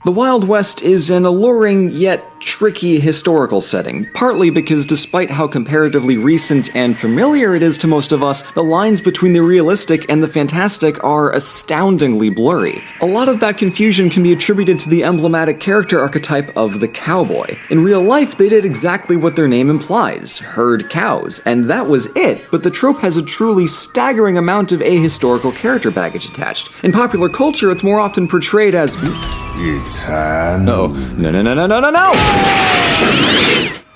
The Wild West is an alluring yet tricky historical setting, partly because despite how comparatively recent and familiar it is to most of us, the lines between the realistic and the fantastic are astoundingly blurry. A lot of that confusion can be attributed to the emblematic character archetype of the cowboy. In real life, they did exactly what their name implies, herd cows, and that was it, but the trope has a truly staggering amount of ahistorical character baggage attached. In popular culture, it's more often portrayed as It's time. No.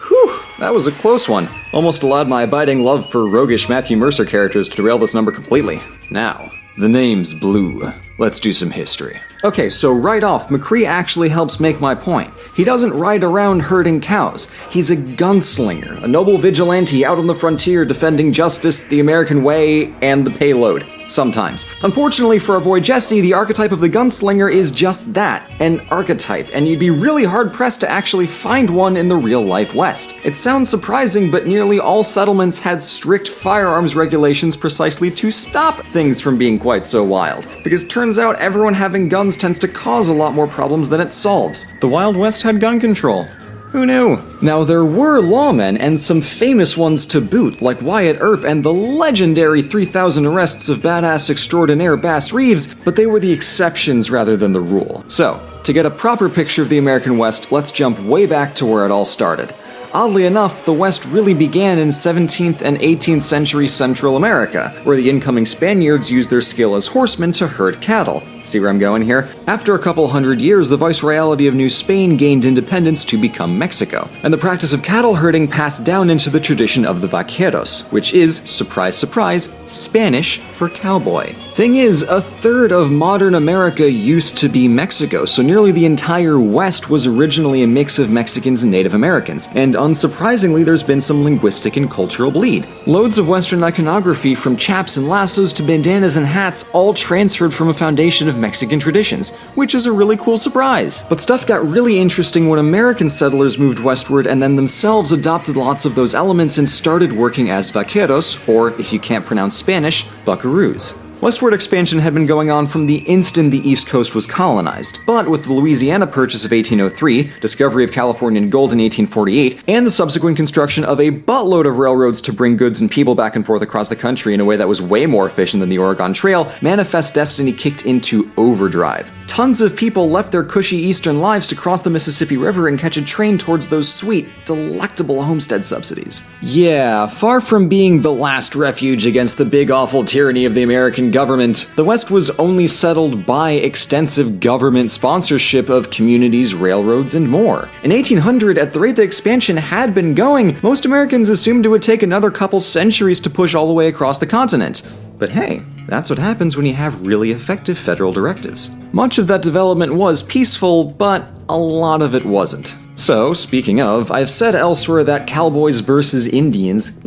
Whew, that was a close one. Almost allowed my abiding love for roguish Matthew Mercer characters to derail this number completely. Now, the name's Blue. Let's do some history. Okay, so right off, McCree actually helps make my point. He doesn't ride around herding cows. He's a gunslinger, a noble vigilante out on the frontier defending justice, the American way, and the payload. Sometimes. Unfortunately for our boy Jesse, the archetype of the gunslinger is just that, an archetype, and you'd be really hard-pressed to actually find one in the real-life West. It sounds surprising, but nearly all settlements had strict firearms regulations precisely to stop things from being quite so wild. Because turns out everyone having guns tends to cause a lot more problems than it solves. The Wild West had gun control. Who knew? Now, there were lawmen, and some famous ones to boot, like Wyatt, Earp, and the legendary 3,000 arrests of badass extraordinaire Bass Reeves, but they were the exceptions rather than the rule. So, to get a proper picture of the American West, let's jump way back to where it all started. Oddly enough, the West really began in 17th and 18th century Central America, where the incoming Spaniards used their skill as horsemen to herd cattle. See where I'm going here? After a couple hundred years, the Viceroyalty of New Spain gained independence to become Mexico, and the practice of cattle herding passed down into the tradition of the vaqueros, which is, surprise surprise, Spanish for cowboy. Thing is, a third of modern America used to be Mexico, so nearly the entire West was originally a mix of Mexicans and Native Americans, and unsurprisingly, there's been some linguistic and cultural bleed. Loads of Western iconography, from chaps and lassos to bandanas and hats, all transferred from a foundation of Mexican traditions, which is a really cool surprise. But stuff got really interesting when American settlers moved westward and then themselves adopted lots of those elements and started working as vaqueros, or, if you can't pronounce Spanish, buckaroos. Westward expansion had been going on from the instant the East Coast was colonized, but with the Louisiana Purchase of 1803, discovery of Californian gold in 1848, and the subsequent construction of a buttload of railroads to bring goods and people back and forth across the country in a way that was way more efficient than the Oregon Trail, Manifest Destiny kicked into overdrive. Tons of people left their cushy eastern lives to cross the Mississippi River and catch a train towards those sweet, delectable homestead subsidies. Yeah, far from being the last refuge against the big awful tyranny of the American government, the West was only settled by extensive government sponsorship of communities, railroads, and more. In 1800, at the rate the expansion had been going, most Americans assumed it would take another couple centuries to push all the way across the continent. But hey, that's what happens when you have really effective federal directives. Much of that development was peaceful, but a lot of it wasn't. So, speaking of, I've said elsewhere that Cowboys vs. Indians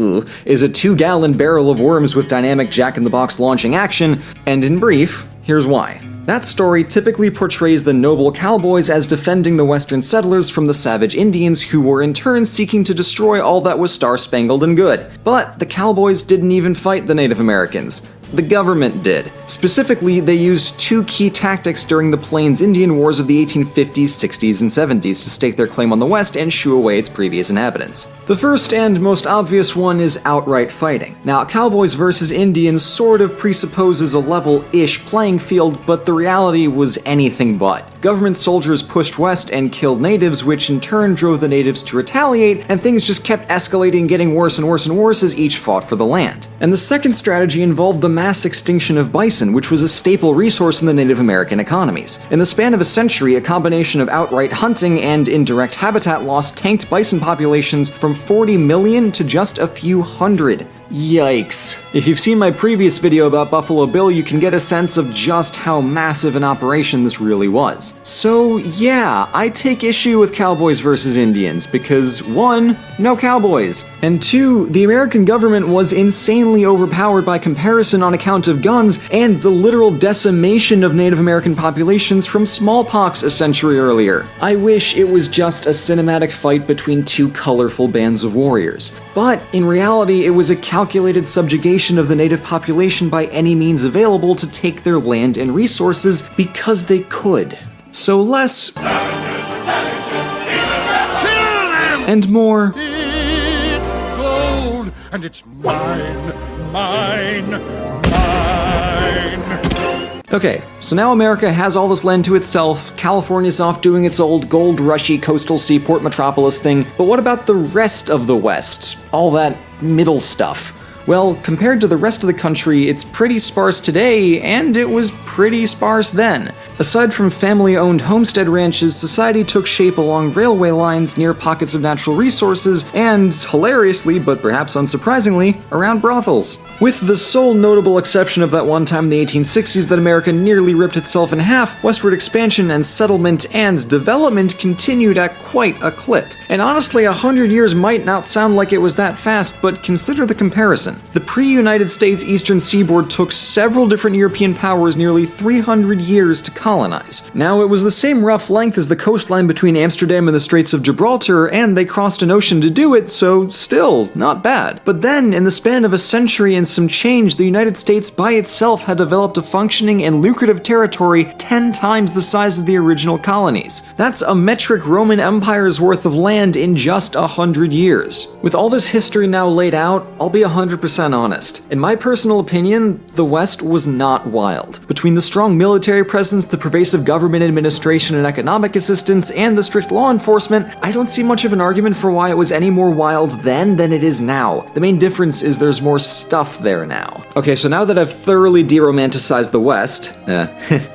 is a 2-gallon barrel of worms with dynamic jack-in-the-box launching action, and in brief, here's why. That story typically portrays the noble cowboys as defending the western settlers from the savage Indians who were in turn seeking to destroy all that was star-spangled and good. But the cowboys didn't even fight the Native Americans. The government did. Specifically, they used two key tactics during the Plains Indian Wars of the 1850s, 60s, and 70s to stake their claim on the West and shoo away its previous inhabitants. The first and most obvious one is outright fighting. Now, Cowboys versus Indians sort of presupposes a level-ish playing field, but the reality was anything but. Government soldiers pushed west and killed natives, which in turn drove the natives to retaliate, and things just kept escalating, getting worse and worse and worse as each fought for the land. And the second strategy involved the mass extinction of bison, which was a staple resource in the Native American economies. In the span of a century, a combination of outright hunting and indirect habitat loss tanked bison populations from 40 million to just a few hundred. Yikes. If you've seen my previous video about Buffalo Bill, you can get a sense of just how massive an operation this really was. So yeah, I take issue with Cowboys versus Indians because 1, no cowboys, and 2, the American government was insanely overpowered by comparison on account of guns and the literal decimation of Native American populations from smallpox a century earlier. I wish it was just a cinematic fight between two colorful bands of warriors. But in reality, it was a calculated subjugation of the native population by any means available to take their land and resources because they could. So less and more. It's gold, and it's mine. Okay, so now America has all this land to itself, California's off doing its old gold rushy coastal seaport metropolis thing, but what about the rest of the West? All that middle stuff? Well, compared to the rest of the country, it's pretty sparse today, and it was pretty sparse then. Aside from family-owned homestead ranches, society took shape along railway lines near pockets of natural resources, and, hilariously, but perhaps unsurprisingly, around brothels. With the sole notable exception of that one time in the 1860s that America nearly ripped itself in half, westward expansion and settlement and development continued at quite a clip. And honestly, 100 years might not sound like it was that fast, but consider the comparison. The pre-United States eastern seaboard took several different European powers nearly 300 years to colonize. Now, it was the same rough length as the coastline between Amsterdam and the Straits of Gibraltar, and they crossed an ocean to do it, so still, not bad. But then, in the span of a century and some change, the United States by itself had developed a functioning and lucrative territory 10 times the size of the original colonies. That's a metric Roman Empire's worth of land in just 100 years. With all this history now laid out, I'll be 100% honest. In my personal opinion, the West was not wild. Between the strong military presence, the pervasive government administration and economic assistance, and the strict law enforcement, I don't see much of an argument for why it was any more wild then than it is now. The main difference is there's more stuff there now. Okay, so now that I've thoroughly de-romanticized the West,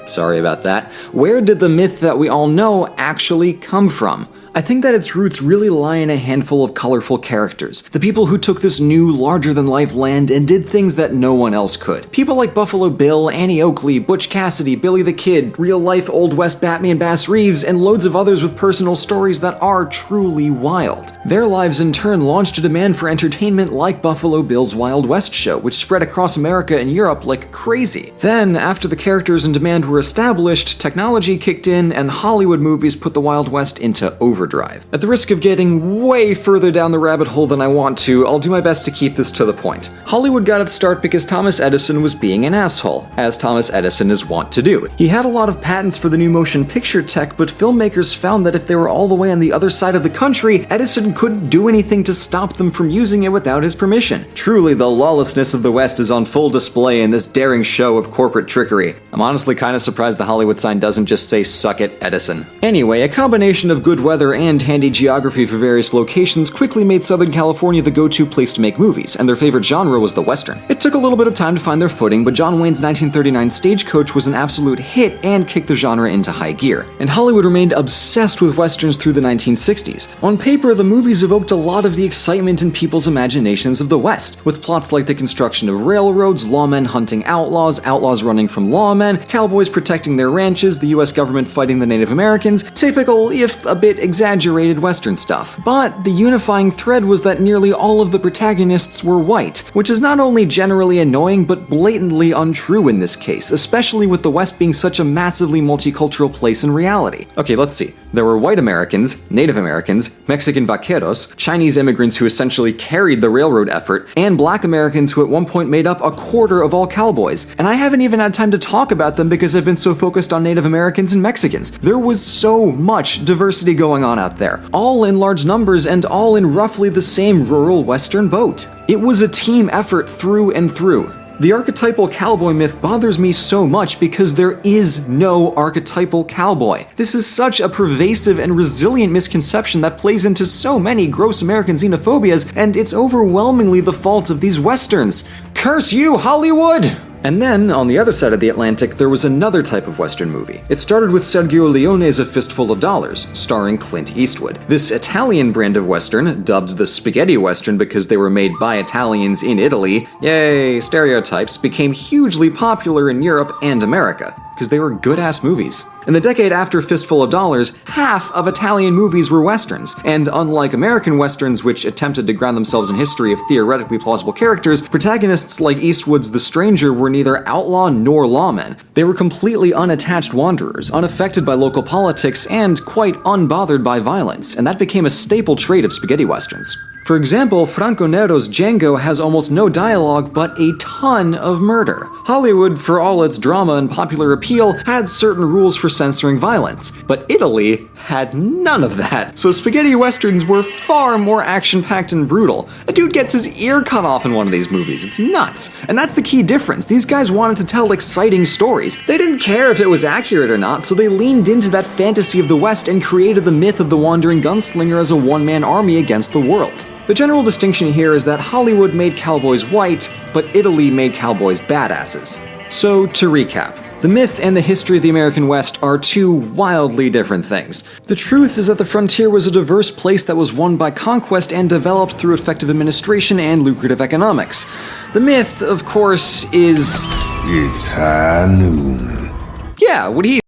sorry about that, where did the myth that we all know actually come from? I think that its roots really lie in a handful of colorful characters. The people who took this new, larger-than-life land and did things that no one else could. People like Buffalo Bill, Annie Oakley, Butch Cassidy, Billy the Kid, real-life Old West Batman Bass Reeves, and loads of others with personal stories that are truly wild. Their lives in turn launched a demand for entertainment like Buffalo Bill's Wild West show, which spread across America and Europe like crazy. Then, after the characters in demand were established, technology kicked in and Hollywood movies put the Wild West into overdrive. At the risk of getting way further down the rabbit hole than I want to, I'll do my best to keep this to the point. Hollywood got its start because Thomas Edison was being an asshole, as Thomas Edison is wont to do. He had a lot of patents for the new motion picture tech, but filmmakers found that if they were all the way on the other side of the country, Edison couldn't do anything to stop them from using it without his permission. Truly, the lawlessness of the West is on full display in this daring show of corporate trickery. I'm honestly kind of surprised the Hollywood sign doesn't just say "Suck it, Edison." Anyway, a combination of good weather and handy geography for various locations quickly made Southern California the go-to place to make movies, and their favorite genre was the Western. It took a little bit of time to find their footing, but John Wayne's 1939 Stagecoach was an absolute hit and kicked the genre into high gear. And Hollywood remained obsessed with Westerns through the 1960s. On paper, the movies evoked a lot of the excitement in people's imaginations of the West, with plots like the construction of railroads, lawmen hunting outlaws, outlaws running from lawmen, cowboys protecting their ranches, the US government fighting the Native Americans, typical, if a bit exaggerated Western stuff. But the unifying thread was that nearly all of the protagonists were white, which is not only generally annoying, but blatantly untrue in this case, especially with the West being such a massively multicultural place in reality. Okay, let's see. There were white Americans, Native Americans, Mexican vaqueros, Chinese immigrants who essentially carried the railroad effort, and black Americans who at one point made up a quarter of all cowboys. And I haven't even had time to talk about them because I've been so focused on Native Americans and Mexicans. There was so much diversity going on out there, all in large numbers and all in roughly the same rural Western boat. It was a team effort through and through. The archetypal cowboy myth bothers me so much because there is no archetypal cowboy. This is such a pervasive and resilient misconception that plays into so many gross American xenophobias, and it's overwhelmingly the fault of these Westerns. Curse you, Hollywood! And then, on the other side of the Atlantic, there was another type of Western movie. It started with Sergio Leone's A Fistful of Dollars, starring Clint Eastwood. This Italian brand of Western, dubbed the Spaghetti Western because they were made by Italians in Italy, yay, stereotypes, became hugely popular in Europe and America, because they were good-ass movies. In the decade after Fistful of Dollars, half of Italian movies were Westerns, and unlike American Westerns, which attempted to ground themselves in history of theoretically plausible characters, protagonists like Eastwood's The Stranger were neither outlaw nor lawmen. They were completely unattached wanderers, unaffected by local politics, and quite unbothered by violence, and that became a staple trait of spaghetti westerns. For example, Franco Nero's Django has almost no dialogue but a ton of murder. Hollywood, for all its drama and popular appeal, had certain rules for censoring violence, but Italy had none of that. So spaghetti westerns were far more action-packed and brutal. A dude gets his ear cut off in one of these movies. It's nuts. And that's the key difference. These guys wanted to tell exciting stories. They didn't care if it was accurate or not, so they leaned into that fantasy of the West and created the myth of the wandering gunslinger as a one-man army against the world. The general distinction here is that Hollywood made cowboys white, but Italy made cowboys badasses. So, to recap, the myth and the history of the American West are two wildly different things. The truth is that the frontier was a diverse place that was won by conquest and developed through effective administration and lucrative economics. The myth, of course, is... It's high noon. yeah, what he